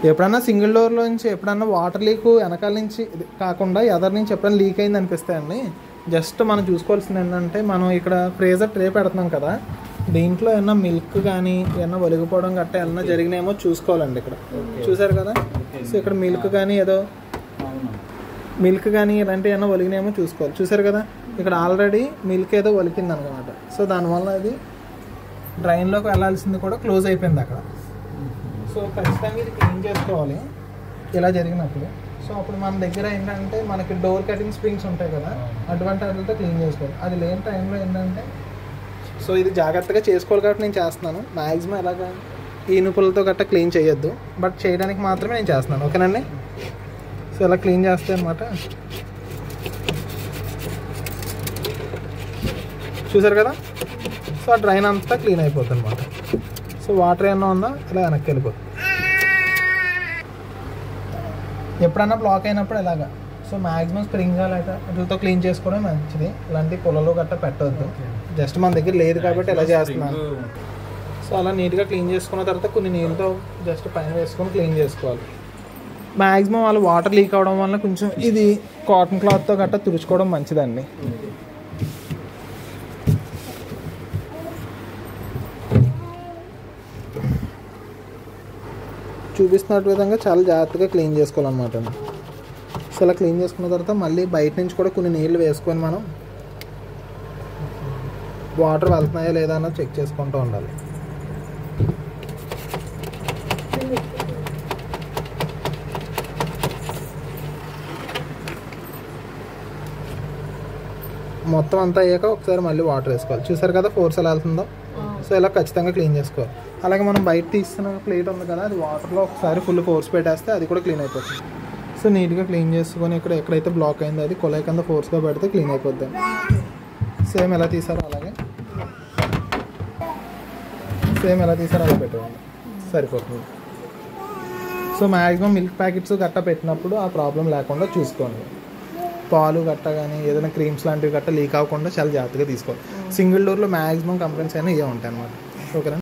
ఎప్పుడన్నా సింగిల్ డోర్లోంచి ఎప్పుడన్నా water leak వెనకాల నుంచి కాకుండా ఎదర్ నుంచి ఎప్పుడైనా లీక్ అయింది అనిపిస్తాయండి. జస్ట్ మనం చూసుకోవాల్సింది ఏంటంటే, మనం ఇక్కడ ఫ్రీజర్ ట్రే పెడుతున్నాం కదా, దీంట్లో ఏమన్నా మిల్క్ కానీ ఏమన్నా ఒలిగిపోవడం గట్టా ఏమన్నా జరిగినాయేమో చూసుకోవాలండి. ఇక్కడ చూసారు కదా, సో ఇక్కడ మిల్క్ కానీ ఇలాంటివి ఏమన్నా ఒలిగినాయేమో చూసుకోవాలి. చూసారు కదా, ఇక్కడ ఆల్రెడీ మిల్క్ ఏదో ఒలికింది అనమాట. సో దానివల్ల అది డ్రైన్లోకి వెళ్ళాల్సింది కూడా క్లోజ్ అయిపోయింది అక్కడ. సో ఖచ్చితంగా ఇది క్లీన్ చేసుకోవాలి ఇలా జరిగినప్పుడు. సో అప్పుడు మన దగ్గర ఏంటంటే మనకి డోర్ కటింగ్ స్ప్రింగ్స్ ఉంటాయి కదా, అటువంటి వాటితో క్లీన్ చేసుకోవాలి. అది లేని టైంలో ఏంటంటే, సో ఇది జాగ్రత్తగా చేసుకోవాలి కాబట్టి నేను చేస్తున్నాను. మ్యాక్సిమం ఎలాగా ఈనుపులతో గట్టా క్లీన్ చేయొద్దు, బట్ చేయడానికి మాత్రమే నేను చేస్తున్నాను. ఓకేనండి. సో ఇలా క్లీన్ చేస్తే అనమాట. చూసారు కదా, సో ఆ డ్రైన్ అంతా క్లీన్ అయిపోతుంది అనమాట. సో వాటర్ ఏమన్నా ఉందా ఇలా వెనక్కి వెళ్ళిపోతుంది. ఎప్పుడన్నా బ్లాక్ అయినప్పుడు ఇలాగా సో మ్యాక్సిమం స్ప్రింగ్ వాటితో క్లీన్ చేసుకోవడం మంచిది. ఇలాంటి పొలలో గట్టా పెట్టవద్దు. జస్ట్ మన దగ్గర లేదు కాబట్టి ఇలా చేస్తున్నాను. సో అలా నీట్గా క్లీన్ చేసుకున్న తర్వాత కొన్ని నీళ్ళతో జస్ట్ పైన వేసుకొని క్లీన్ చేసుకోవాలి. మ్యాక్సిమం వాళ్ళు వాటర్ లీక్ అవడం వల్ల కొంచెం ఇది కాటన్ క్లాత్తో గట్టా తుడుచుకోవడం మంచిదండి. చూపిస్తున్నట్టు విధంగా చాలా జాగ్రత్తగా క్లీన్ చేసుకోవాలన్నమాట. సో అలా క్లీన్ చేసుకున్న తర్వాత మళ్ళీ బయట నుంచి కూడా కొన్ని నీళ్ళు వేసుకొని మనం వాటర్ వెళ్తున్నాయా లేదా అన్నది చెక్ చేసుకుంటూ ఉండాలి. మొత్తం అంతా అయ్యాక ఒకసారి మళ్ళీ వాటర్ వేసుకోవాలి. చూసారు కదా ఫోర్స్ ఎలా వెళ్తుందో. సో ఇలా ఖచ్చితంగా క్లీన్ చేసుకోవాలి. అలాగే మనం బయట తీస్తున్న ప్లేట్ ఉంది కదా, అది వాటర్లో ఒకసారి ఫుల్ ఫోర్స్ పెట్టేస్తే అది కూడా క్లీన్ అయిపోతుంది. సో నీట్గా క్లీన్ చేసుకొని ఇక్కడ ఎక్కడైతే బ్లాక్ అయిందో అది కొలాయి కింద ఫోర్స్గా పెడితే క్లీన్ అయిపోద్ది. సేమ్ ఎలా తీసారో అలా పెట్టేవాళ్ళు సరిపోతుంది. సో మ్యాక్సిమం మిల్క్ ప్యాకెట్స్ గట్టా పెట్టినప్పుడు ఆ ప్రాబ్లం లేకుండా చూసుకోండి. పాలు గట్ట కానీ ఏదైనా క్రీమ్స్ లాంటివి గట్ట లీక్ అవ్వకుండా చాలా జాగ్రత్తగా తీసుకోవాలి. సింగిల్ డోర్లో మ్యాక్సిమం కంప్లైంట్స్ అయినా ఇవే ఉంటాయి అన్నమాట. ఓకేనా.